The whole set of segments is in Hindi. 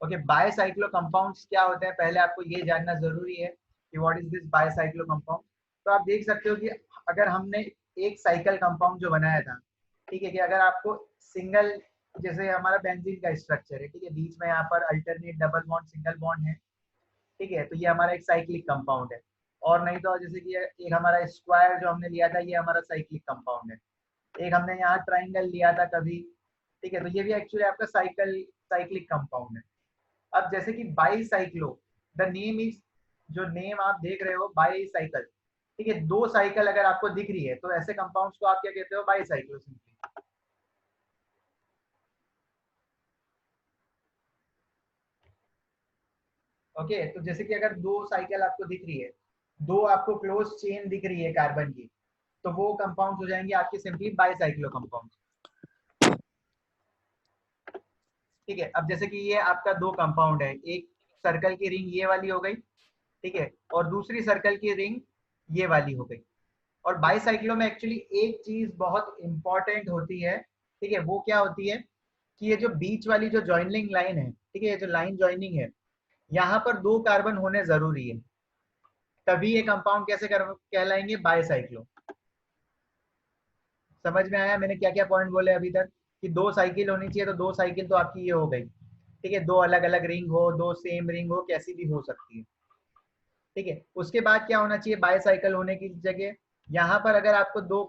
ओके, बायसाइक्लो कंपाउंड्स क्या होते हैं, पहले आपको ये जानना जरूरी है कि what is this bicyclo compound. तो आप देख सकते हो कि अगर हमने एक साइकिल कंपाउंड जो बनाया था, ठीक है, कि अगर आपको सिंगल, जैसे हमारा बेंजीन का स्ट्रक्चर है, ठीक है, बीच में यहाँ पर alternate double bond single bond है, ठीक है, तो ये हमारा एक साइक्लिक कंपाउंड है। और नहीं तो जैसे कि एक हमारा स्क्वायर जो हमने लिया था, ये हमारा साइक्लिक कंपाउंड है। एक हमने यहाँ ट्राइंगल लिया था कभी, ठीक है, तो ये भी एक्चुअली आपका साइक्लिक कंपाउंड है। अब जैसे कि बाईसाइक्लो, द नेम इज, जो नेम आप देख रहे हो बाईसाइकिल, ठीक है, दो साइकिल अगर आपको दिख रही है तो ऐसे कंपाउंड्स को आप क्या कहते हो, बाईसाइक्लो सिंपली। ओके, तो जैसे कि अगर दो साइकिल आपको दिख रही है, दो आपको क्लोज चेन दिख रही है कार्बन की, तो वो कंपाउंड हो जाएंगे आपके सिंपली बाईसाइक्लो कंपाउंड। ठीक है, अब जैसे कि ये आपका दो कंपाउंड है, एक सर्कल की रिंग ये वाली हो गई, ठीक है, और दूसरी सर्कल की रिंग ये वाली हो गई। और बाईसाइक्लो में एक्चुअली एक चीज बहुत इंपॉर्टेंट होती है, ठीक है, वो क्या होती है कि ये जो बीच वाली जो जॉइनिंग लाइन है, ठीक है, ये जो लाइन जॉइनिंग है, यहाँ पर दो कार्बन होने जरूरी है, तभी ये कंपाउंड कैसे कहलाएंगे, बाईसाइक्लो। समझ में आया मैंने क्या क्या पॉइंट बोले अभी तक, कि दो साइकिल होनी चाहिए, तो दो साइकिल तो आपकी ये हो गई, ठीक है, दो अलग अलग रिंग हो, दो सेम रिंग हो, कैसी भी हो सकती है, ठीक है। उसके बाद क्या होना चाहिए बाईसाइकिल होने की जगह, यहाँ पर अगर आपको दो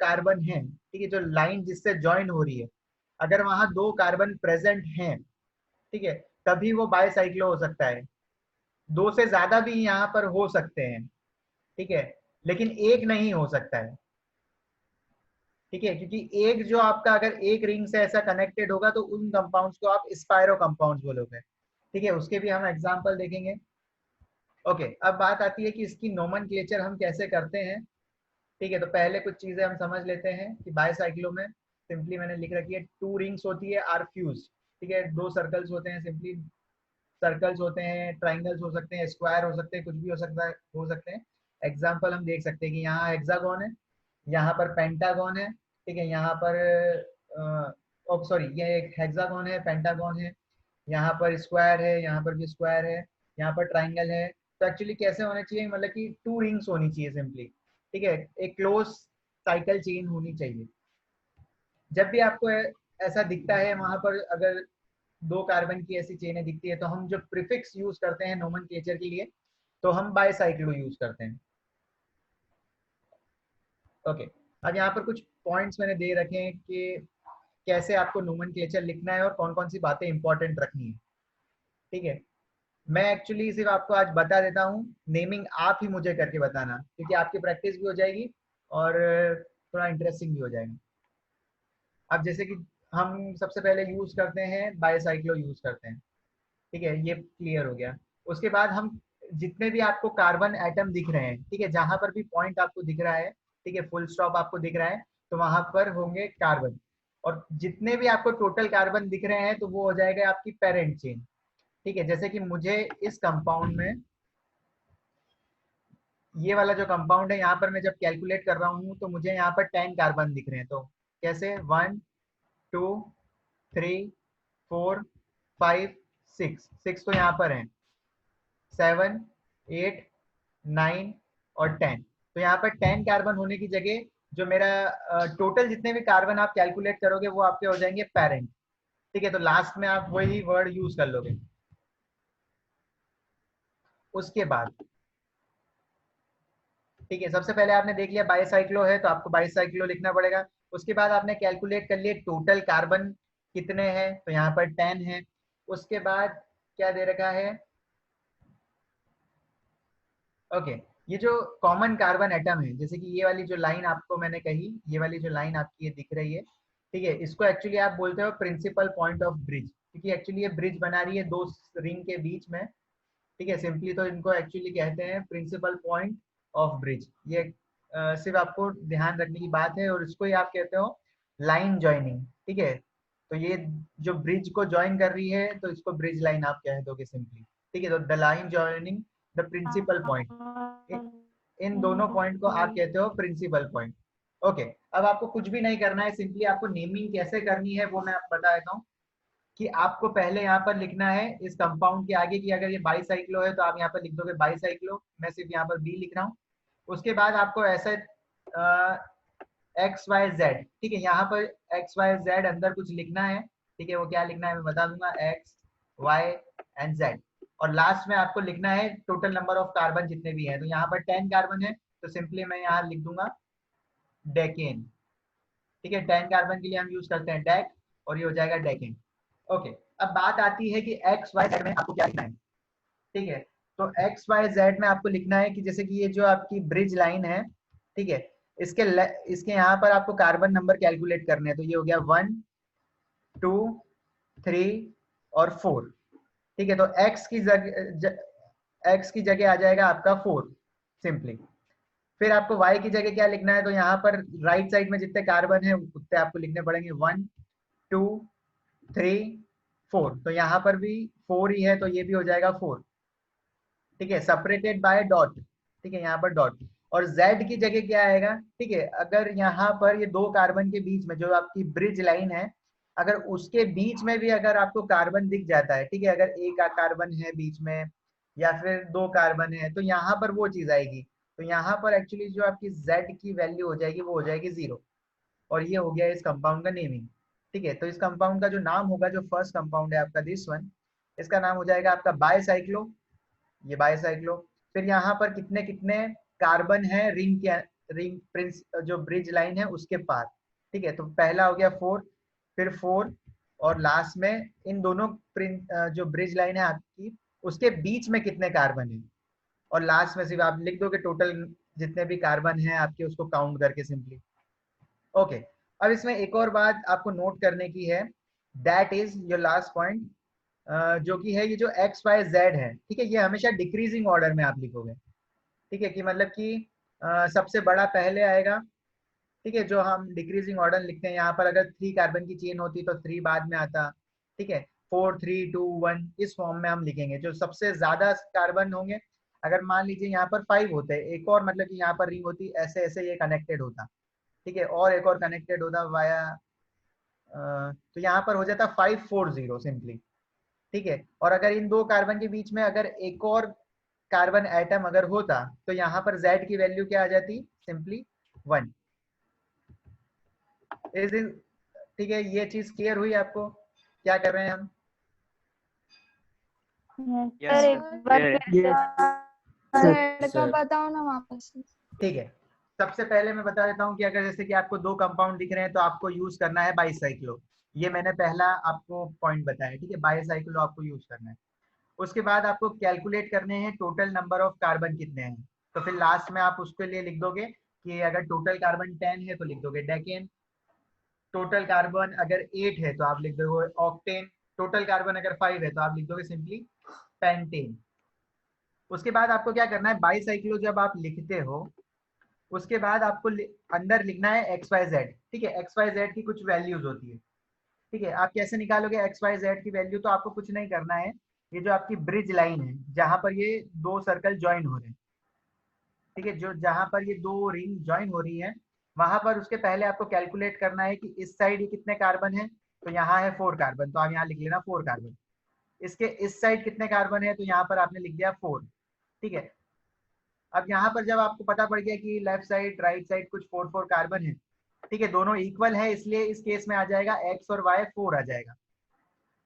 कार्बन है, ठीक है, जो लाइन जिससे ज्वाइन हो रही है, अगर वहां दो कार्बन प्रेजेंट हैं, ठीक है, तभी वो बाईसाइक्लो हो सकता है। दो से ज्यादा भी यहाँ पर हो सकते हैं, ठीक है, लेकिन एक नहीं हो सकता है, ठीक है, क्योंकि एक जो आपका अगर एक रिंग से ऐसा कनेक्टेड होगा तो उन कंपाउंड्स को आप स्पायरो कंपाउंड्स बोलोगे, ठीक है, उसके भी हम एग्जांपल देखेंगे। ओके, अब बात आती है कि इसकी नोमेनक्लेचर हम कैसे करते हैं, ठीक है, तो पहले कुछ चीजें हम समझ लेते हैं कि बाईसाइक्लो में सिंपली मैंने लिख रखी है, टू रिंग्स होती है आर फ्यूज, ठीक है, दो सर्कल्स होते हैं, सिंपली सर्कल्स होते हैं, ट्राइंगल्स हो सकते हैं, स्क्वायर हो सकते हैं, कुछ भी हो सकता है, हो सकते हैं। एग्जाम्पल हम देख सकते हैं कि यहाँ हेक्सागोन है, यहाँ पर पेंटागोन है, ठीक है, यहाँ पर सॉरी, ये एक हेक्सागोन है, पेंटागोन है, यहाँ पर स्क्वायर है, यहाँ पर भी स्क्वायर है, यहाँ पर ट्राइंगल है। तो एक्चुअली कैसे होने चाहिए, मतलब कि टू रिंग्स होनी चाहिए सिंपली, ठीक है, एक क्लोज साइकिल चेन होनी चाहिए। जब भी आपको ऐसा दिखता है वहां पर, अगर दो कार्बन की ऐसी चेनें दिखती है, तो हम जो प्रीफिक्स यूज करते हैं नोमेनक्लेचर के लिए, तो हम बाईसाइक्लो यूज करते हैं। ओके, अब यहाँ पर कुछ पॉइंट्स मैंने दे रखे हैं कि कैसे आपको नोमेनक्लेचर लिखना है और कौन कौन सी बातें इंपॉर्टेंट रखनी है, ठीक है। मैं एक्चुअली सिर्फ आपको आज बता देता हूँ, नेमिंग आप ही मुझे करके बताना, क्योंकि आपकी प्रैक्टिस भी हो जाएगी और थोड़ा इंटरेस्टिंग भी हो जाएगा। अब जैसे कि हम सबसे पहले यूज करते हैं बाईसाइक्लो यूज करते हैं, ठीक है, ये क्लियर हो गया। उसके बाद हम जितने भी आपको कार्बन एटम दिख रहे हैं, ठीक है, जहां पर भी पॉइंट आपको दिख रहा है, ठीक है, फुल स्टॉप आपको दिख रहा है, तो वहां पर होंगे कार्बन। और जितने भी आपको टोटल कार्बन दिख रहे हैं तो वो हो जाएगा आपकी पेरेंट चेन, ठीक है। जैसे कि मुझे इस कंपाउंड में, ये वाला जो कंपाउंड है, यहाँ पर मैं जब कैलकुलेट कर रहा हूँ तो मुझे यहाँ पर 10 कार्बन दिख रहे हैं। तो कैसे, 1 2 3 4 5 6 तो यहाँ पर है, 7 8 9 और 10। तो यहाँ पर 10 कार्बन होने की जगह जो मेरा टोटल जितने भी कार्बन आप कैलकुलेट करोगे वो आपके हो जाएंगे पेरेंट, ठीक है। तो लास्ट में आप वही वर्ड यूज कर लोगे। उसके बाद, ठीक है, सबसे पहले आपने देख लिया बाईसाइक्लो है तो आपको बाईसाइक्लो लिखना पड़ेगा। उसके बाद आपने कैलकुलेट कर लिए टोटल कार्बन कितने हैं, तो यहाँ पर 10 है। उसके बाद क्या दे रखा है, ओके, ये जो कॉमन कार्बन एटम है, जैसे कि ये वाली जो लाइन आपको मैंने कही, ये वाली जो लाइन आपकी ये दिख रही है, ठीक है, इसको एक्चुअली आप बोलते हो प्रिंसिपल पॉइंट ऑफ ब्रिज, क्योंकि एक्चुअली ये ब्रिज बना रही है दो रिंग के बीच में, ठीक है। सिंपली तो इनको एक्चुअली कहते हैं प्रिंसिपल पॉइंट ऑफ ब्रिज। ये सिर्फ आपको ध्यान रखने की बात है, और इसको ही आप कहते हो लाइन जॉइनिंग, ठीक है। तो ये जो ब्रिज को ज्वाइन कर रही है तो इसको ब्रिज लाइन आप कह दोगे सिंपली, ठीक है। तो the line joining the principal point, इन दोनों पॉइंट को आप कहते हो प्रिंसिपल पॉइंट। ओके, अब आपको कुछ भी नहीं करना है, सिंपली आपको नेमिंग कैसे करनी है वो मैं आपको बता देता हूँ। कि आपको पहले यहाँ पर लिखना है इस कंपाउंड के आगे कि अगर ये बाईसाइक्लो है तो आप यहाँ पर लिख दोगे बाईसाइक्लो, मैं सिर्फ यहाँ पर बी लिख रहा हूँ। उसके बाद आपको ऐसे एक्स वाई जेड, ठीक है, यहाँ पर एक्स वाई जेड अंदर कुछ लिखना है, ठीक है, वो क्या लिखना है मैं बता दूंगा, एक्स वाई एंड जेड। और लास्ट में आपको लिखना है टोटल नंबर ऑफ कार्बन जितने भी हैं, तो यहाँ पर 10 कार्बन है तो सिंपली मैं यहाँ लिख दूंगा डेकेन, ठीक है, 10 कार्बन के लिए हम यूज करते हैं डेक, और ये हो जाएगा डेकेन। ओके, अब बात आती है कि एक्स वाई जेड में आपको क्या लिखना है, ठीक है। तो एक्स वाई जेड में आपको लिखना है कि जैसे कि ये जो आपकी ब्रिज लाइन है, ठीक है, इसके इसके यहाँ पर आपको कार्बन नंबर कैलकुलेट करने हैं, तो ये हो गया 1 2 3 और 4, ठीक है। तो एक्स की जगह आ जाएगा आपका 4 सिंपली। फिर आपको y की जगह क्या लिखना है, तो यहाँ पर राइट साइड में जितने कार्बन है उतने आपको लिखने पड़ेंगे 1 2 3 4, तो यहाँ पर भी 4 ही है तो ये भी हो जाएगा 4, ठीक है, सेपरेटेड बाय डॉट, ठीक है, यहाँ पर डॉट। और z की जगह क्या आएगा, ठीक है, अगर यहाँ पर ये दो कार्बन के बीच में जो आपकी ब्रिज लाइन है, अगर उसके बीच में भी अगर आपको कार्बन दिख जाता है, ठीक है, अगर एक कार्बन है बीच में या फिर दो कार्बन है, तो यहाँ पर वो चीज आएगी। तो यहाँ पर एक्चुअली जो आपकी z की वैल्यू हो जाएगी वो हो जाएगी 0, और ये हो गया इस कंपाउंड का नेमिंग, ठीक है। तो इस कंपाउंड का जो नाम होगा, जो फर्स्ट कंपाउंड है आपका दिस वन, इसका नाम हो जाएगा आपका बायसाइक्लो, ये बायसाइक्लो। फिर यहाँ पर कितने कितने कार्बन है रिंग के, रिंग प्रिंस जो ब्रिज लाइन है उसके पार, ठीक है। तो पहला हो गया 4, फिर 4, और लास्ट में इन दोनों जो ब्रिज लाइन है आपकी उसके बीच में कितने कार्बन है, और लास्ट में सिर्फ आप लिख दोगे टोटल जितने भी कार्बन है आपके उसको काउंट करके सिंपली। ओके, अब इसमें एक और बात आपको नोट करने की है, that is your last point, जो कि है ये जो एक्स वाई जेड है, ठीक है, ये हमेशा डिक्रीजिंग ऑर्डर में आप लिखोगे, ठीक है, कि मतलब कि सबसे बड़ा पहले आएगा, ठीक है, जो हम डिक्रीजिंग ऑर्डर लिखते हैं, यहाँ पर अगर 3 कार्बन की चेन होती तो 3 बाद में आता, ठीक है, 4 3 2 1 इस फॉर्म में हम लिखेंगे। जो सबसे ज्यादा कार्बन होंगे, अगर मान लीजिए यहाँ पर 5 होते हैं, एक और मतलब कि यहाँ पर रिंग होती, ऐसे ऐसे ये कनेक्टेड होता, ठीक है, और एक और कनेक्टेड होता वाया, तो यहाँ पर हो जाता 540 सिंपली, ठीक है। और अगर इन दो कार्बन के बीच में अगर एक और कार्बन एटम अगर होता तो यहाँ पर Z की वैल्यू क्या आ जाती, सिंपली 1। इस दिन, ठीक है, ये चीज क्लियर हुई आपको, क्या कर रहे हैं हम? सर एक बार बताओ ना वापस। ठीक है, सबसे पहले मैं बता देता हूँ कि अगर जैसे कि आपको दो कंपाउंड दिख रहे हैं तो आपको यूज करना है बाईसाइक्लो, ये मैंने पहला आपको पॉइंट बताया, ठीक है, बाईसाइक्लो आपको यूज करना है। उसके बाद आपको कैलकुलेट करने हैं टोटल नंबर ऑफ कार्बन कितने हैं, तो फिर लास्ट में आप उसके लिए लिख दोगे कि अगर टोटल कार्बन 10 है तो लिख दोगे डेकेन, टोटल कार्बन अगर 8 है तो आप लिख दोगे ऑक्टेन, टोटल कार्बन अगर 5 है तो आप लिख दोगे सिंपली पेंटेन। उसके बाद आपको क्या करना है, बाईसाइक्लो जब आप लिखते हो उसके बाद आपको अंदर लिखना है एक्स वाई जेड, ठीक है, एक्स वाई जेड की कुछ वैल्यूज होती है, ठीक है। आप कैसे निकालोगे एक्स वाई जेड की वैल्यू, तो आपको कुछ नहीं करना है, ये जो आपकी ब्रिज लाइन है जहां पर ये दो सर्कल ज्वाइन हो रहे हैं, ठीक है, जो जहां पर ये दो रिंग ज्वाइन हो रही है वहां पर उसके पहले आपको कैलकुलेट करना है कि इस साइड ये कितने कार्बन है, तो यहाँ है 4 कार्बन, तो आप यहाँ लिख लेना 4 कार्बन। इसके इस साइड कितने कार्बन है, तो यहाँ पर आपने लिख दिया 4, ठीक है। अब यहाँ पर जब आपको पता पड़ गया कि लेफ्ट साइड राइट साइड कुछ 4 कार्बन है, ठीक है, दोनों इक्वल है, इसलिए इस केस में आ जाएगा एक्स और वाई 4 आ जाएगा,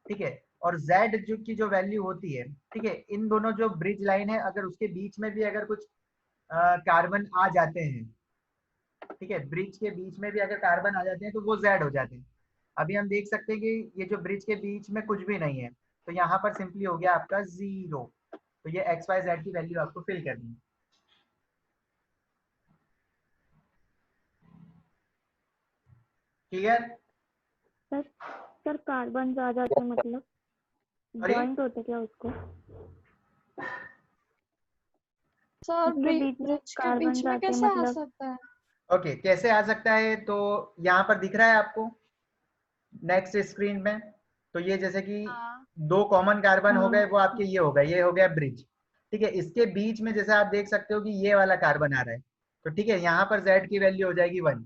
ठीक है। और Z जो की जो वैल्यू होती है, ठीक है, इन दोनों जो ब्रिज लाइन है अगर उसके बीच में भी अगर कुछ कार्बन आ जाते हैं, ठीक है, ब्रिज के बीच में भी अगर कार्बन आ जाते हैं तो वो Z हो जाते हैं। अभी हम देख सकते हैं कि ये जो ब्रिज के बीच में कुछ भी नहीं है, तो यहाँ पर सिंपली हो गया आपका 0, तो ये एक्स वाई जेड की वैल्यू आपको फिल करनी है। क्लियर? सर कार्बन आ जाते मतलब जॉइंट होते क्या उसको? सर ब्रिज के बीच में कैसे आ सकता है? ओके, कैसे आ सकता है, तो यहाँ पर दिख रहा है आपको नेक्स्ट स्क्रीन में, तो ये जैसे कि दो कॉमन कार्बन हो गए, वो आपके ये हो गए, ये हो गया ब्रिज, ठीक है। इसके बीच में जैसे आप देख सकते हो कि ये वाला कार्बन आ रहा है, तो ठीक है, यहाँ पर Z की वैल्यू हो जाएगी 1,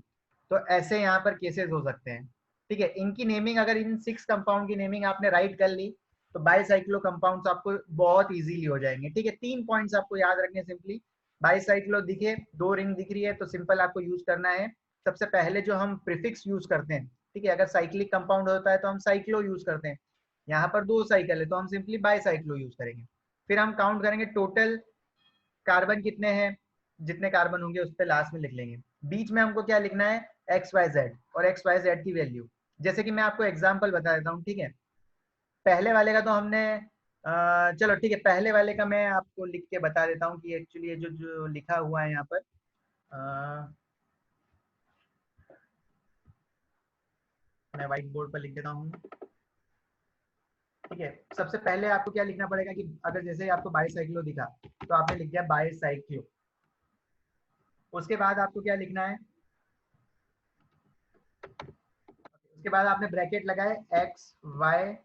तो ऐसे यहाँ पर केसेस हो सकते हैं, ठीक है, इनकी नेमिंग अगर इन 6 कंपाउंड की नेमिंग आपने राइट कर ली तो बाईसाइक्लो कंपाउंड्स आपको बहुत इजीली हो जाएंगे। ठीक है, 3 पॉइंट्स आपको याद रखने सिंपली। बाईसाइक्लो दिखे, 2 रिंग दिख रही है तो सिंपल आपको यूज करना है। सबसे पहले जो हम प्रीफिक्स यूज करते हैं, ठीक है, अगर साइक्लिक कंपाउंड होता है तो हम साइक्लो यूज करते हैं। यहाँ पर 2 साइकिल है तो हम सिंपली बाईसाइक्लो यूज करेंगे। फिर हम काउंट करेंगे टोटल कार्बन कितने हैं, जितने कार्बन होंगे उस पर लास्ट में लिख लेंगे। बीच में हमको क्या लिखना है, एक्स वाई जेड, और एक्स वाई जेड की वैल्यू। जैसे कि मैं आपको एग्जांपल बता देता हूँ। ठीक है, पहले वाले का तो हमने चलो ठीक है, पहले वाले का मैं आपको लिख के बता देता हूँ कि एक्चुअली ये जो जो लिखा हुआ है यहाँ पर मैं व्हाइट बोर्ड पर लिख देता हूँ। ठीक है, सबसे पहले आपको क्या लिखना पड़ेगा कि अगर जैसे आपको बाईसाइक्लो दिखा तो आपने लिख दिया बाईसाइक्लो। उसके बाद आपको क्या लिखना है, उसके बाद आपने ब्रैकेट लगाए एक्स वाई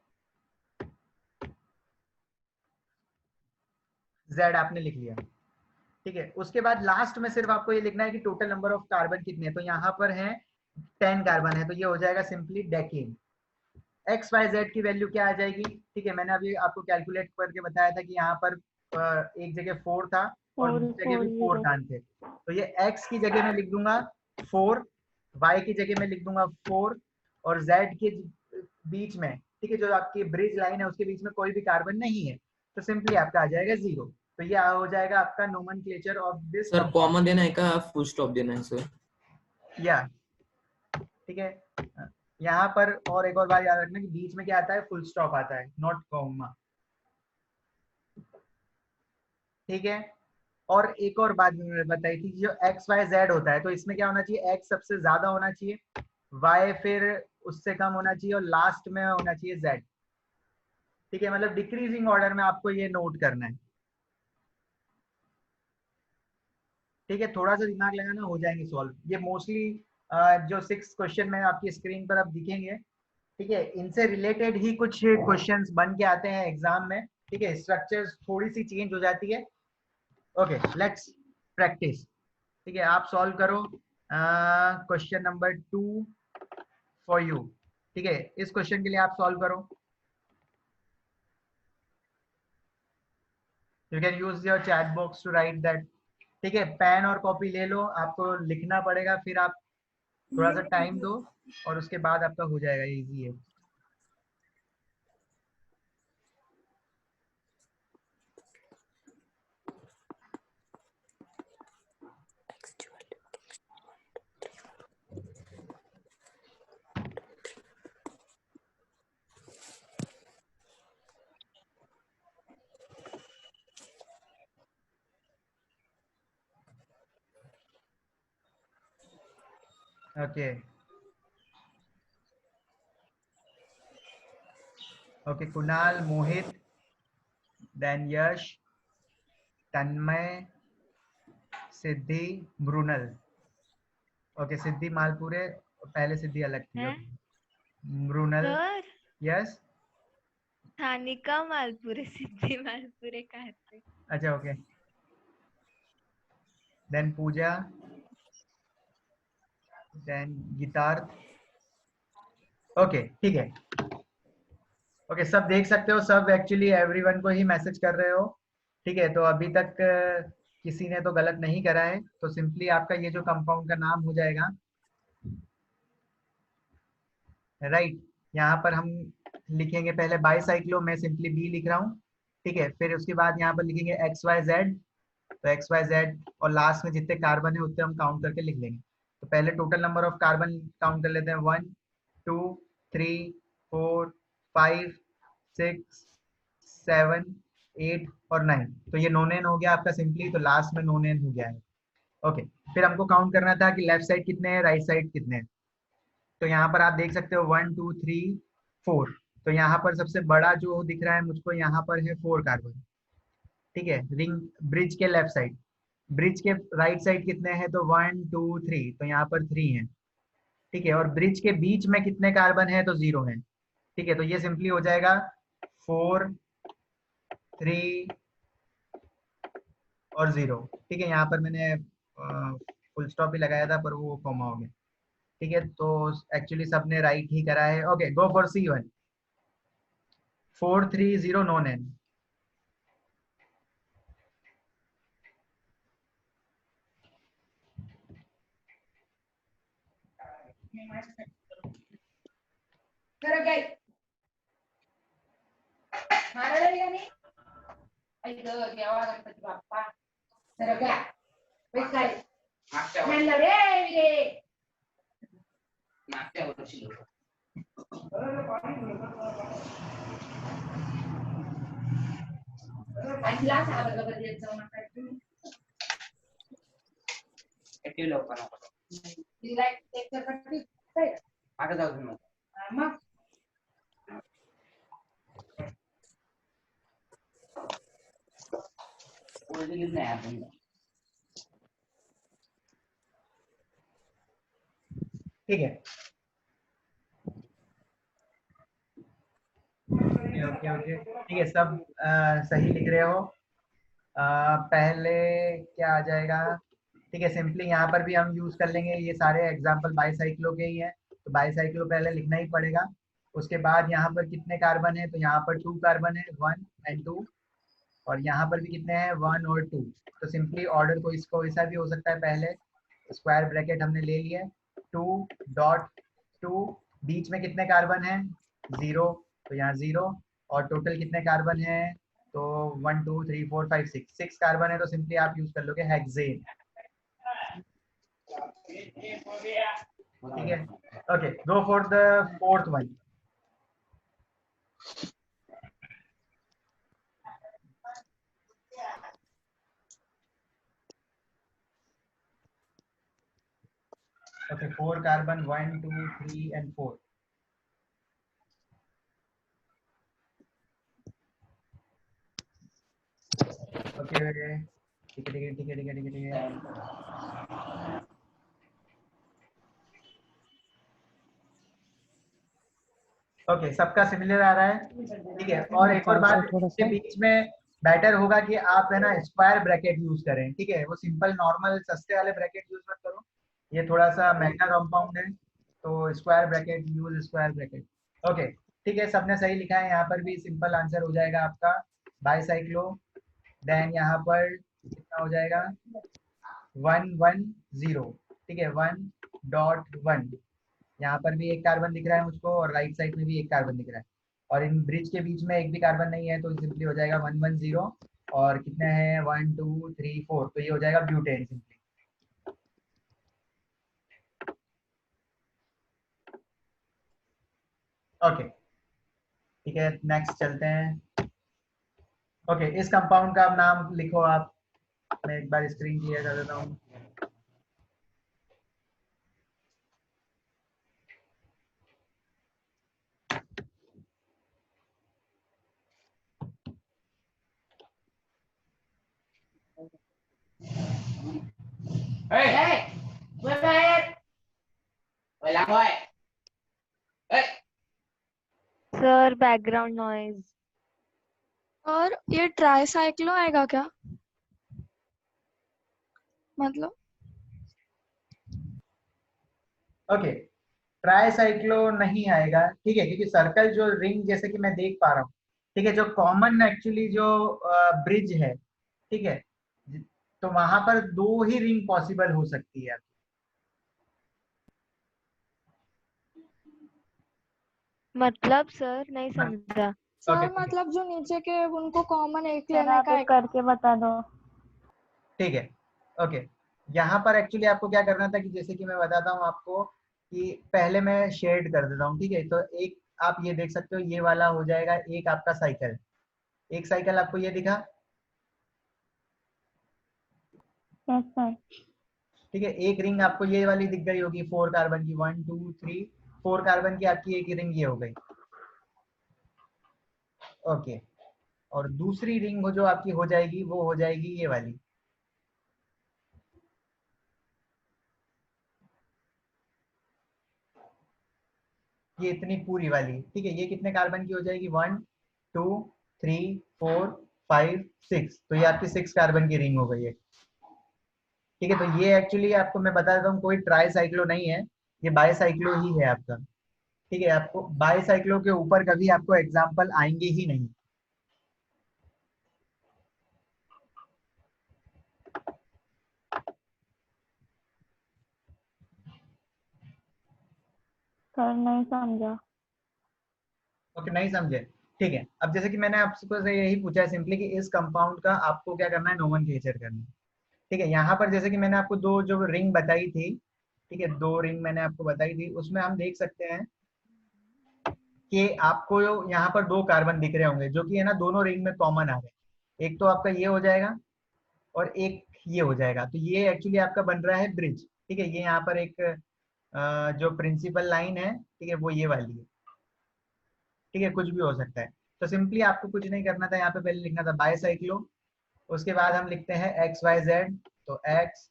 जेड आपने लिख लिया। ठीक है, उसके बाद लास्ट में सिर्फ आपको ये लिखना है कि टोटल नंबर ऑफ कार्बन कितने हैं। तो यहाँ पर है 10 कार्बन है तो ये हो जाएगा सिंपली डेकेन। एक्स वाई जेड की वैल्यू क्या आ जाएगी, ठीक है, मैंने अभी आपको कैलकुलेट करके बताया था कि यहाँ पर एक जगह 4 था और दूसरी जगह भी 4 4 डान थे। तो ये एक्स की जगह में लिख दूंगा 4, वाई की जगह में लिख दूंगा 4, और जेड के बीच में, ठीक है, जो आपकी ब्रिज लाइन है उसके बीच में कोई भी कार्बन नहीं है तो सिंपली आपका आ जाएगा 0। तो ये हो जाएगा आपका nomenclature of this sir compound. Comma देना है का फुल स्टॉप देना है सर? या ठीक है, यहाँ पर और एक और बात याद रखना कि बीच में क्या आता है, फुल स्टॉप आता है, नॉट कॉमा। ठीक है, और एक और बात मैंने बताई थी, जो एक्स वाई जेड होता है तो इसमें क्या होना चाहिए, एक्स सबसे ज्यादा होना चाहिए, वाई फिर उससे कम होना चाहिए, और लास्ट में होना चाहिए जेड। ठीक है, मतलब डिक्रीजिंग ऑर्डर में आपको ये नोट करना है। ठीक है, थोड़ा सा दिमाग लगाना, हो जाएंगे सॉल्व ये मोस्टली। जो 6 क्वेश्चन में आपकी स्क्रीन पर अब दिखेंगे, ठीक है, इनसे रिलेटेड ही कुछ क्वेश्चंस बन के आते हैं एग्जाम में। ठीक है, स्ट्रक्चर थोड़ी सी चेंज हो जाती है। Okay, let's practice. ठीक है, आप सॉल्व करो क्वेश्चन नंबर 2 फॉर यू। ठीक है, इस क्वेश्चन के लिए आप सॉल्व करो। You can use your chat box to write that. ठीक है, पेन और कॉपी ले लो, आपको लिखना पड़ेगा, फिर आप थोड़ा सा टाइम दो और उसके बाद आपका हो जाएगा, इजी है। ओके ओके, कुणाल, मोहित, देन यश, तन्मय, सिद्धि, मृणल। ओके, सिद्धि मालपुरे, पहले सिद्धि अलग थी। हैं? ओके, मृणल, सर यस, थानिका मालपुरे सिद्धि मालपुरे कहते। अच्छा ओके, देन पूजा, देन गिटार। ओके ठीक है, ओके सब देख सकते हो, सब एक्चुअली एवरीवन को ही मैसेज कर रहे हो। ठीक है, तो अभी तक किसी ने तो गलत नहीं करा है, तो सिंपली आपका ये जो कंपाउंड का नाम हो जाएगा, राइट, यहाँ पर हम लिखेंगे पहले बाईसाइक्लो, मैं सिंपली बी लिख रहा हूँ। ठीक है, फिर उसके बाद यहाँ पर लिखेंगे एक्स वाई जेड, तो एक्स वाई जेड, और लास्ट में जितने कार्बन है उतने हम काउंट करके लिख लेंगे। तो पहले total number of carbon count कर लेते हैं, 1 2 3 4 5 6 7 8 और 9। तो ये नोनेन हो गया आपका सिंपली, तो लास्ट में नोनेन हो गया है। ओके, फिर हमको काउंट करना था कि लेफ्ट साइड कितने हैं, राइट साइड कितने हैं। तो यहाँ पर आप देख सकते हो 1 2 3 4। तो यहाँ पर सबसे बड़ा जो दिख रहा है मुझको, यहाँ पर है 4 कार्बन। ठीक है, रिंग ब्रिज के लेफ्ट साइड, ब्रिज के राइट साइड कितने हैं, तो 1 2 3, तो यहाँ पर 3 है। ठीक है, और ब्रिज के बीच में कितने कार्बन है, तो 0 है। ठीक है, तो ये सिंपली हो जाएगा 4 3 और 0। ठीक है, यहाँ पर मैंने फुल स्टॉप भी लगाया था पर वो कॉमा हो गया। ठीक है, तो एक्चुअली सबने राइट ही करा है। Okay, go for C1। 430 नॉन एन। ठीक है, ओके ओके ओके, ठीक है, सब सही लिख रहे हो। पहले क्या आ जाएगा? ठीक है, सिंपली यहाँ पर भी हम यूज कर लेंगे, ये सारे एग्जांपल बाईसाइक्लो के ही हैं, तो बाईसाइक्लो पहले लिखना ही पड़ेगा। उसके बाद यहाँ पर कितने कार्बन है, तो यहाँ पर 2 कार्बन है, 1 and 2, और यहाँ पर भी कितने हैं, 1 और 2। तो सिंपली ऑर्डर को इसको ऐसा भी हो सकता है, पहले स्क्वायर ब्रैकेट हमने ले लिया, 2.2, बीच में कितने कार्बन है, 0, तो यहाँ 0, और टोटल कितने कार्बन है, तो 1 2 3 4 5 6 कार्बन है, तो सिंपली आप यूज कर लोगे हेक्सेन। ठीक है, okay, go for the fourth one. Okay, 4 carbon, 1 2 3 and 4. Okay, ठीक है ठीक है ठीक है ठीक है ठीक है। ओके, सबका सिमिलर आ रहा है, ठीक है। और एक और बात, इसके बीच में बेटर होगा कि आप है ना स्क्वायर ब्रैकेट यूज करें, ठीक है। वो सिंपल नॉर्मल सस्ते वाले ब्रैकेट यूज मत करो, ये थोड़ा सा महंगा कंपाउंड है, तो square bracket use, square bracket. Okay, ठीक है, सबने सही लिखा है, यहाँ पर भी सिंपल आंसर हो जाएगा आपका बाईसाइक्लो। देन यहाँ पर कितना हो जाएगा, 110, ठीक है, 1.1। यहाँ पर भी एक कार्बन दिख रहा है मुझको, और राइट साइड में भी एक कार्बन दिख रहा है, और इन ब्रिज के बीच में एक भी कार्बन नहीं है, तो सिंपली हो जाएगा 110, और कितने हैं, 1 2 3 4, तो ये हो जाएगा ब्यूटेन सिंपली। ओके, ठीक है, नेक्स्ट चलते हैं। ओके, इस कंपाउंड का नाम लिखो आप, मैं एक बार स्क्रीन क्लियर कर देता हूँ। Sir background noise. और ये ट्राईसाइक्लो आएगा क्या, मतलब? ओके, ट्राईसाइक्लो नहीं आएगा, ठीक है, क्योंकि सर्कल जो रिंग जैसे कि मैं देख पा रहा हूँ, ठीक है, जो कॉमन एक्चुअली जो ब्रिज है, ठीक है, तो वहां पर 2 ही रिंग पॉसिबल हो सकती है। मतलब सर नहीं समझा। सर ओके, मतलब जो नीचे के उनको कॉमन एक सर लेने आप का एक करके बता दो। ठीक है, ओके, यहाँ पर एक्चुअली आपको क्या करना था कि जैसे कि मैं बताता हूँ आपको कि पहले मैं शेड कर देता हूँ, ठीक है। तो एक आप ये देख सकते हो, ये वाला हो जाएगा एक आपका साइकिल, एक साइकिल आपको ये दिखा, यस सर। ठीक है। एक रिंग आपको ये वाली दिख गई होगी 4 कार्बन की, 1 2 3 4 कार्बन की आपकी एक रिंग ये हो गई, ओके। और दूसरी रिंग जो आपकी हो जाएगी वो हो जाएगी ये वाली, ये इतनी पूरी वाली, ठीक है। ये कितने कार्बन की हो जाएगी, 1 2 3 4 5 6, तो ये आपकी 6 कार्बन की रिंग हो गई है, ठीक है। तो ये एक्चुअली आपको मैं बता देता हूँ, कोई ट्राईसाइक्लो नहीं है, ये बाईसाइक्लो ही है आपका। ठीक है, आपको बाईसाइक्लो के ऊपर कभी आपको एग्जाम्पल आएंगे ही नहीं। सर नहीं समझा। ओके, नहीं समझे, ठीक है। अब जैसे कि मैंने आपसे यही पूछा है सिंपली कि इस कंपाउंड का आपको क्या करना है, नोमेनक्लेचर करना है। ठीक है, यहाँ पर जैसे कि मैंने आपको दो जो रिंग बताई थी, ठीक है, दो रिंग मैंने आपको बताई थी, उसमें हम देख सकते हैं कि आपको यहाँ पर दो कार्बन दिख रहे होंगे जो कि है ना दोनों रिंग में कॉमन आ रहे हैं। एक तो आपका ये हो जाएगा और एक ये हो जाएगा, तो ये एक्चुअली आपका बन रहा है ब्रिज। ठीक है, ये यहाँ पर एक जो प्रिंसिपल लाइन है, ठीक है, वो ये वाली है। ठीक है, कुछ भी हो सकता है। तो सिंपली आपको कुछ नहीं करना था, यहाँ पे पहले लिखना था बाईसाइक्लो, उसके बाद हम लिखते हैं एक्स वाई जेड, तो एक्स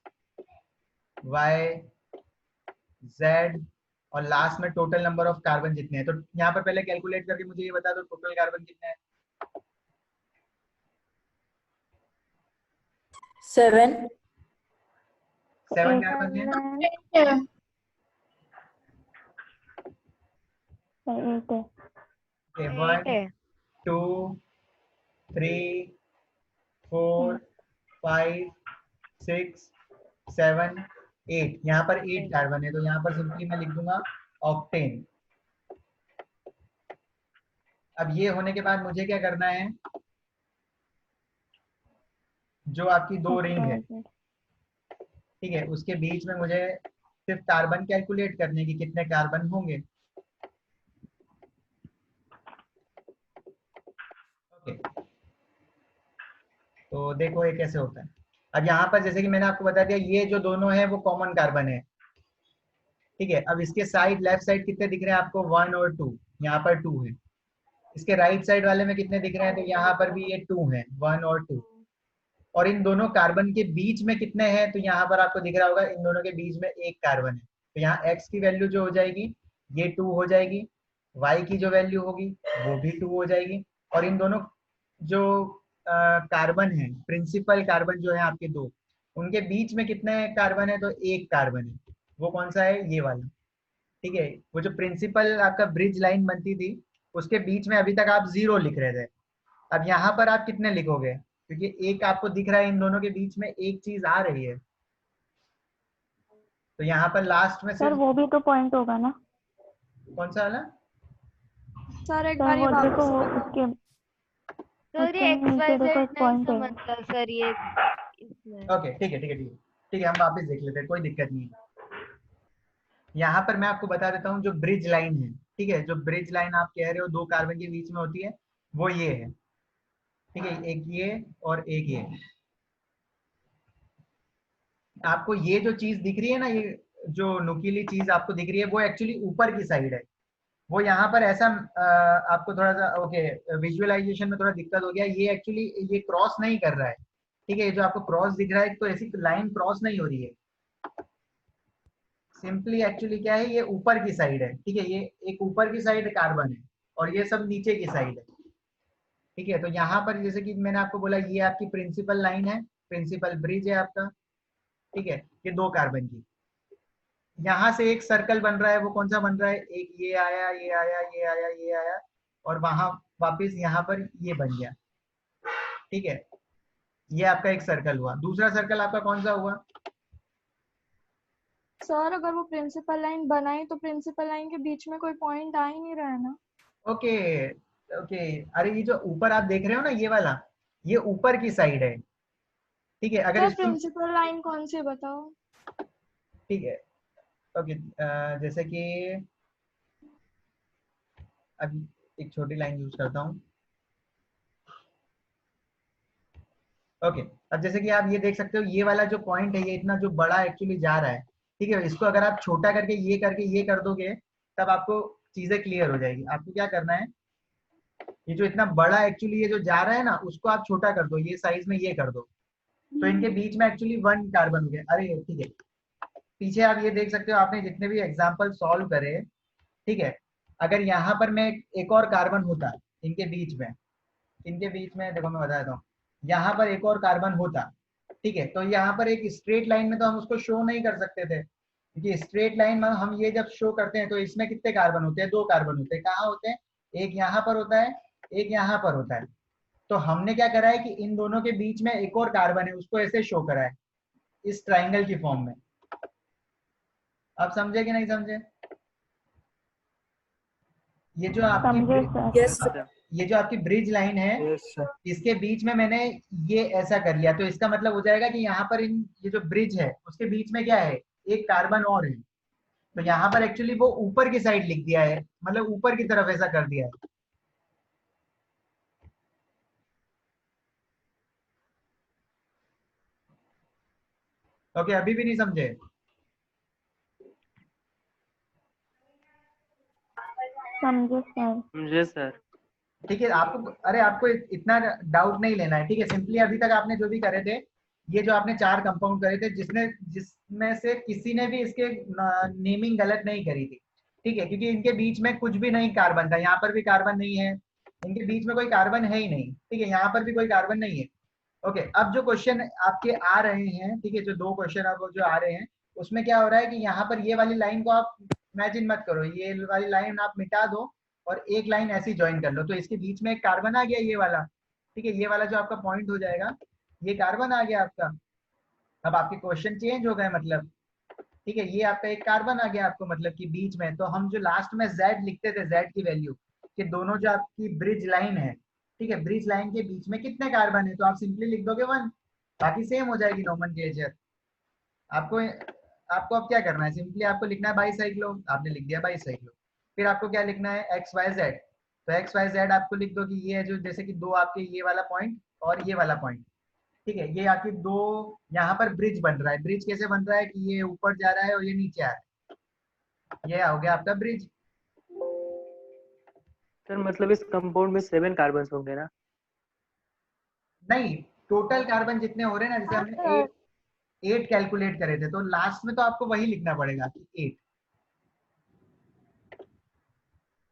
वाई जेड, और लास्ट में टोटल नंबर ऑफ कार्बन जितने हैं। तो यहाँ पर पहले कैलकुलेट करके मुझे ये बता दो टोटल कार्बन कितने हैं। 7. 7 एक कार्बन है। एक है। Okay, 8 1 है। 2 3 4 5 6 7 8, यहाँ पर 8 कार्बन है, तो यहाँ पर सिंपली मैं लिख दूंगा ऑक्टेन। अब ये होने के बाद मुझे क्या करना है, जो आपकी दो रिंग है, ठीक है, उसके बीच में मुझे सिर्फ कार्बन कैलकुलेट करने की कितने कार्बन होंगे। ओके, तो देखो ये कैसे होता है। अब यहाँ पर जैसे कि मैंने आपको बता दिया, ये जो दोनों है वो कॉमन कार्बन है। ठीक है, अब इसके साइड लेफ्ट साइड कितने दिख रहे हैं आपको, 1 और 2, यहाँ पर 2 है। इसके राइट साइड वाले में कितने दिख रहे हैं, तो यहाँ पर भी ये 2 है, 1 और 2। और इन दोनों कार्बन के बीच में कितने हैं, तो यहाँ पर आपको दिख रहा होगा इन दोनों के बीच में एक कार्बन है। तो यहाँ x की वैल्यू जो हो जाएगी ये 2 हो जाएगी, y की जो वैल्यू होगी वो भी 2 हो जाएगी। और इन दोनों जो कार्बन है, प्रिंसिपल कार्बन जो है आपके दो, उनके बीच में कितने कार्बन है, तो एक कार्बन है। वो कौन सा है, ये वाला। ठीक है, वो जो प्रिंसिपल आपका ब्रिज लाइन बनती थी, उसके बीच में अभी तक आप 0 लिख रहे थे। अब यहाँ पर आप कितने लिखोगे, क्योंकि एक आपको दिख रहा है इन दोनों के बीच में एक चीज आ रही है, तो यहाँ पर लास्ट में सर सिर्फ वो भी तो पॉइंट होगा ना। कौन सा वाला। सर एक सर बार ये वो देखो वापस से वो बताओ। सर उसके ये एक्स नीचे वाई देखो जेड एक नहीं पॉइंट है। समझता सर ये इसमें। ओके, ठीक है ठीक है ठीक है ठीक है, हम वापस देख लेते हैं, कोई दिक्कत नहीं है। यहाँ पर मैं आपको बता देता हूँ जो ब्रिज लाइन है, ठीक है, जो ब्रिज लाइन आप कह रहे हो दो कार्बन के बीच में होती है, वो ये है। ठीक है, एक ये और एक ये। आपको ये जो चीज दिख रही है ना, ये जो नुकीली चीज आपको दिख रही है, वो एक्चुअली ऊपर की साइड है। वो यहाँ पर ऐसा आपको थोड़ा सा ओके विजुअलाइजेशन में थोड़ा दिक्कत हो गया, ये एक्चुअली ये क्रॉस नहीं कर रहा है। ठीक है, ये जो आपको क्रॉस दिख रहा है, तो ऐसी लाइन क्रॉस नहीं हो रही है, सिंपली एक्चुअली क्या है, ये ऊपर की साइड है। ठीक है, ये एक ऊपर की साइड कार्बन है और ये सब नीचे की साइड है। ठीक है, तो यहाँ पर जैसे कि मैंने आपको बोला, ये आपकी प्रिंसिपल लाइन है, प्रिंसिपल ब्रिज है आपका। ठीक है, ये दो कार्बन की, यहाँ से एक सर्कल बन रहा है, वो कौन सा बन रहा है, एक ये आया ये आया ये आया ये आया, और वहां वापिस यहाँ पर ये बन गया। ठीक है, ये आपका एक सर्कल हुआ। दूसरा सर्कल आपका कौन सा हुआ। सर अगर वो प्रिंसिपल लाइन बनाई तो प्रिंसिपल लाइन के बीच में कोई पॉइंट आ ही नहीं रहा है ना। ओके ओके, अरे ये जो ऊपर आप देख रहे हो ना, ये वाला, ये ऊपर की साइड है। ठीक है, अगर सर इसको, प्रिंसिपल लाइन कौन सी बताओ। ठीक है ओके, जैसे कि अब एक छोटी लाइन यूज करता हूँ। ओके, अब जैसे कि आप ये देख सकते हो, ये वाला जो पॉइंट है, ये इतना जो बड़ा एक्चुअली जा रहा है। ठीक है, इसको अगर आप छोटा करके ये कर दोगे, तब आपको चीजें क्लियर हो जाएगी। आपको क्या करना है, ये जो इतना बड़ा एक्चुअली ये जो जा रहा है ना, उसको आप छोटा कर दो, ये साइज में ये कर दो, तो इनके बीच में एक्चुअली 1 कार्बन हो गया। अरे ठीक है, पीछे आप ये देख सकते हो, आपने जितने भी एग्जाम्पल सॉल्व करे, ठीक है, अगर यहाँ पर मैं एक और कार्बन होता इनके बीच में, देखो मैं बता देता हूँ, यहाँ पर एक और कार्बन होता, ठीक है, तो यहाँ पर एक स्ट्रेट लाइन में तो हम उसको शो नहीं कर सकते थे। क्योंकि स्ट्रेट लाइन में हम ये जब शो करते हैं तो इसमें कितने कार्बन होते हैं, 2 कार्बन होते हैं। कहाँ होते हैं, एक यहाँ पर होता है, एक यहाँ पर होता है। तो हमने क्या करा है कि इन दोनों के बीच में एक और कार्बन है, उसको ऐसे शो करा है इस ट्राइंगल की फॉर्म में। आप समझे कि नहीं समझे? ये जो आपकी समझे सर। Yes sir. ये जो आपकी ब्रिज लाइन है, यस सर। इसके बीच में मैंने ये ऐसा कर लिया, तो इसका मतलब हो जाएगा कि यहाँ पर इन ये जो ब्रिज है उसके बीच में क्या है, एक कार्बन और है। तो यहाँ पर एक्चुअली वो ऊपर की साइड लिख दिया है, मतलब ऊपर की तरफ ऐसा कर दिया है। ओके, अभी भी नहीं समझे? समझे सर। समझे सर। ठीक है, आपको अरे आपको इतना डाउट नहीं लेना है। ठीक है, सिंपली अभी तक आपने जो भी करे थे, ये जो आपने 4 कंपाउंड करे थे, जिसमें से किसी ने भी इसके नेमिंग गलत नहीं करी थी। ठीक है, क्योंकि इनके बीच में कुछ भी नहीं कार्बन था, यहाँ पर भी कार्बन नहीं है, इनके बीच में कोई कार्बन है ही नहीं। ठीक है, यहाँ पर भी कोई कार्बन नहीं है। ओके, अब जो क्वेश्चन आपके आ रहे हैं, ठीक है, जो 2 क्वेश्चन अब जो आ रहे हैं, उसमें क्या हो रहा है कि यहाँ पर ये वाली लाइन को आप इमेजिन मत करो, ये वाली लाइन आप मिटा दो और एक लाइन ऐसी ज्वाइन कर लो, तो इसके बीच में एक कार्बन आ गया ये वाला। ठीक है, ये वाला जो आपका पॉइंट हो जाएगा, ये कार्बन आ गया आपका। अब आपके क्वेश्चन चेंज हो गए मतलब। ठीक है, ये आपका एक कार्बन आ गया आपको मतलब कि बीच में। तो हम जो लास्ट में Z लिखते थे, Z की वैल्यू, कि दोनों जो आपकी ब्रिज लाइन है, ठीक है, ब्रिज लाइन के बीच में कितने कार्बन है, तो आप सिंपली लिख दोगे 1, बाकी सेम हो जाएगी नोमेनक्लेचर। आपको आपको अब क्या करना है, सिंपली आपको लिखना है बाईसाइक्लो, आपने लिख दिया बाईसाइक्लो। फिर आपको क्या लिखना है, XYZ। तो XYZ आपको लिख दो कि ये है जो, जैसे कि 2 आपके ये वाला पॉइंट और ये वाला पॉइंट। ठीक है, ये आपकी 2, यहाँ पर ब्रिज बन रहा है। ब्रिज कैसे बन रहा है कि ये ऊपर जा रहा है और ये नीचे आ रहा है, ये हो गया आपका ब्रिज। सर मतलब इस कंपाउंड में 7 कार्बन होंगे ना? नहीं, टोटल कार्बन जितने हो रहे हैं ना, जैसे हमने 8 कैलकुलेट करे थे, तो लास्ट में तो आपको वही लिखना पड़ेगा कि 8।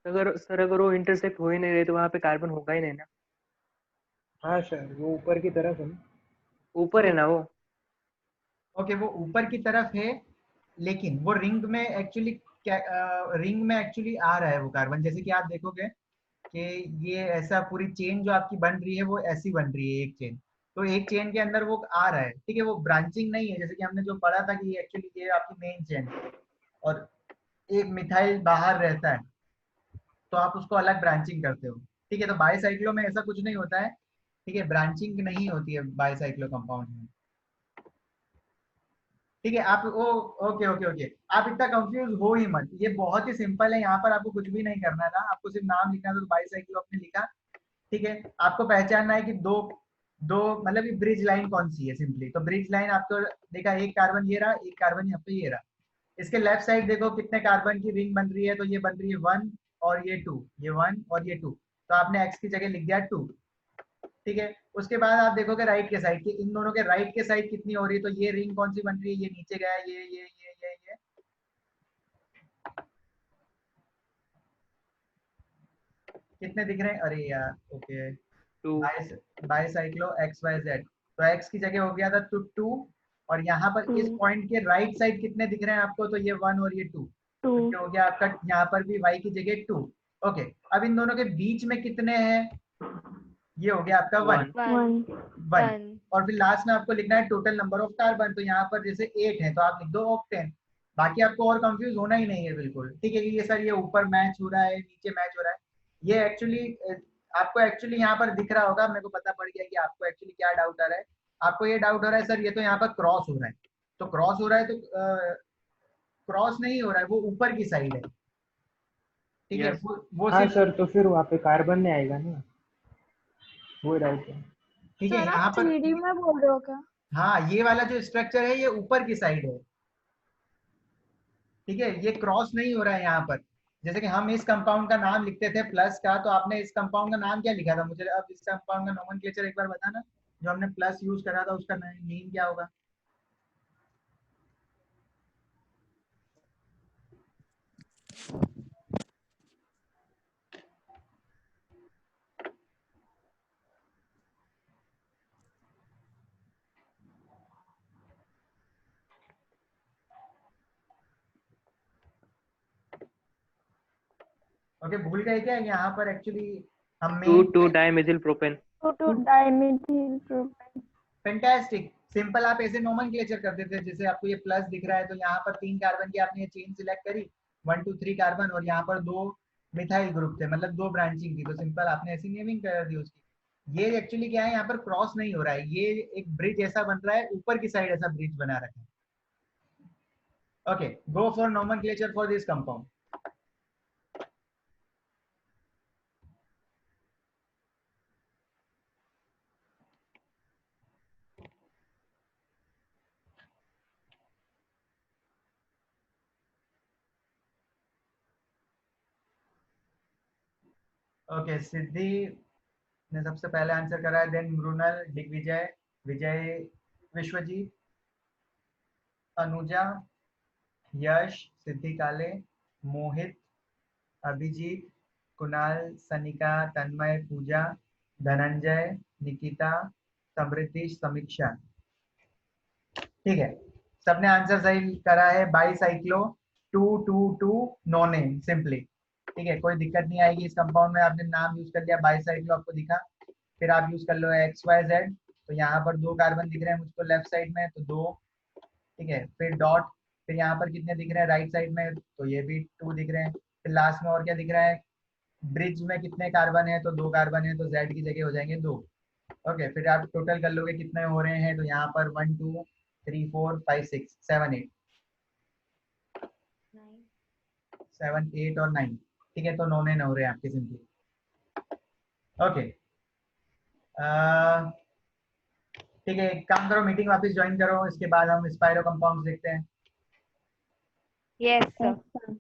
अगर वो इंटरसेक्ट हो ही नहीं रहे तो वहाँ पे कार्बन होगा ही नहीं ना? हाँ सर, वो ऊपर की तरफ है ना। ऊपर है ना वो? ओके, वो ऊपर की तरफ है, लेकिन वो रिंग में एक्चुअली रिंग में एक्चुअली आ रहा है वो कार्बन। जैसे कि आप देखोगे कि ये ऐसा पूरी चेन जो आपकी बन रही है वो ऐसी बन रही है, एक चेन। तो एक चेन के अंदर वो आ रहा है, ठीक है, वो ब्रांचिंग नहीं है, जैसे कि हमने जो पढ़ा था कि एक्चुअली ये आपकी मेन चेन और एक मिथाइल बाहर रहता है, तो आप उसको अलग ब्रांचिंग करते हो। ठीक है, तो बाईसाइक्लो में ऐसा कुछ नहीं होता है। ठीक है, ब्रांचिंग नहीं होती है बाईसाइक्लो कंपाउंड में। ठीक है, आप ओ ओके ओके ओके, आप इतना कंफ्यूज हो ही मत, ये बहुत ही सिंपल है। यहाँ पर आपको कुछ भी नहीं करना था, आपको सिर्फ नाम लिखना था, तो बाईसाइक्लो आपने लिखा। ठीक है, आपको पहचानना है कि दो दो मतलब ये ब्रिज लाइन कौन सी है सिंपली। तो ब्रिज लाइन आपको देखा, एक कार्बन ये रहा, एक कार्बन यहाँ पे ये रहा। इसके लेफ्ट साइड देखो कितने कार्बन की रिंग बन रही है, तो ये बन रही है 1 और ये 2, ये 1 और ये 2, तो आपने एक्स की जगह लिख दिया 2। ठीक है, उसके बाद आप देखोगे राइट के साइड की, इन दोनों के राइट के साइड कितनी हो रही है, तो ये रिंग कौन सी बन रही है, ये नीचे गया है, ये कितने दिख रहे हैं, अरे यार ओके, 2। Bicyclo XYZ। तो एक्स की जगह हो गया था 2, और यहाँ पर इस 2 पॉइंट के राइट साइड कितने दिख रहे हैं आपको, तो ये 1 और ये 2, 2 तो क्या हो गया आपका, यहाँ पर भी y की जगह 2। ओके, अब इन दोनों के बीच में कितने हैं, ये हो गया आपका 1 1 1। 1 और फिर लास्ट में आपको लिखना है टोटल नंबर ऑफ कार्बन, तो यहाँ पर जैसे 8 है तो आप लिख दो ऑक्टेन। बाकी आपको और कंफ्यूज होना ही नहीं है बिल्कुल। ठीक है, कि ये सर ये ऊपर मैच हो रहा है, नीचे मैच हो रहा है, ये एक्चुअली आपको एक्चुअली यहाँ पर दिख रहा होगा। मेरे को पता पड़ गया कि आपको एक्चुअली क्या डाउट आ रहा है। आपको ये डाउट हो रहा है सर ये तो यहाँ पर क्रॉस हो रहा है, तो क्रॉस हो रहा है तो क्रॉस नहीं हो रहा है, वो ऊपर की साइड है। ठीक है, यस। वो हाँ सिर्फ सर, तो फिर वहाँ पे कार्बन नहीं आएगा ना, वो डाउट है। ठीक है सर आप यहाँ पर। 3D में बोल रहे हो क्या? हाँ, ये वाला जो स्ट्रक्चर है ये ऊपर की साइड है। ठीक है, ये क्रॉस नहीं हो रहा है यहाँ पर। जैसे कि हम इस कंपाउंड का नाम लिखते थे प्लस का, तो आपने इस कंपाउंड का नाम क्या लिखा था, मुझे अब इस कंपाउंड का नोमेनक्लेचर एक बार बताना, जो हमने प्लस यूज करा था उसका नेम क्या होगा। ओके भूल गए क्या यहाँ पर एक्चुअली हम 2 dimethyl propane. 2 dimethyl propane. Fantastic. Simple आप ऐसे नोमेनक्लेचर कर देते हैं, जैसे आपको ये प्लस दिख रहा है तो यहाँ पर 3 कार्बन की आपने ये चेन सिलेक्ट करी, 1 2 3 कार्बन, और यहाँ पर 2 मिथाइल ग्रुप थे, मतलब 2 ब्रांचिंग थी, तो सिंपल आपने ऐसी नेमिंग कर दी उसकी। ये एक्चुअली क्या है, यहाँ पर क्रॉस नहीं हो रहा है, ये एक ब्रिज ऐसा बन रहा है, ऊपर की साइड ऐसा ब्रिज बना रखा है। Okay, go for nomenclature for this compound. Okay, Siddhi ने सबसे पहले आंसर करा है, देन मृणाल, दिग्विजय, विजय, विश्वजीत, अनुजा, यश, सिद्धि काले, मोहित, अभिजीत, कुणाल, सनिका, तन्मय, पूजा, धनंजय, निकिता, समृद्धि, समीक्षा। ठीक है, सबने आंसर सही करा है। बाईसाइक्लो 222 नोने सिंपली। ठीक है, कोई दिक्कत नहीं आएगी इस कंपाउंड में। आपने नाम यूज कर लिया बाईसाइक्लो, आपको दिखा, फिर आप यूज कर लो XYZ, तो यहाँ पर 2 कार्बन दिख रहे हैं मुझको लेफ्ट साइड में, तो 2। ठीक है, फिर डॉट, फिर यहाँ पर कितने दिख रहे हैं राइट साइड में, तो ये भी 2 दिख रहे हैं। फिर लास्ट में और क्या दिख रहा है, ब्रिज में कितने कार्बन है, तो 2 कार्बन है, तो Z की जगह हो जाएंगे 2। ओके, फिर आप टोटल कर लोगे कितने हो रहे हैं, तो यहाँ पर 1 2 3 4 5 6 7 8 7 8 और 9। ठीक है, तो 9 हो रहे हैं आपके सिंपली। ओके, ठीक है, एक काम करो, मीटिंग वापस ज्वाइन करो, इसके बाद हम स्पाइरो कंपाउंड्स देखते हैं। Yes sir. अच्छा।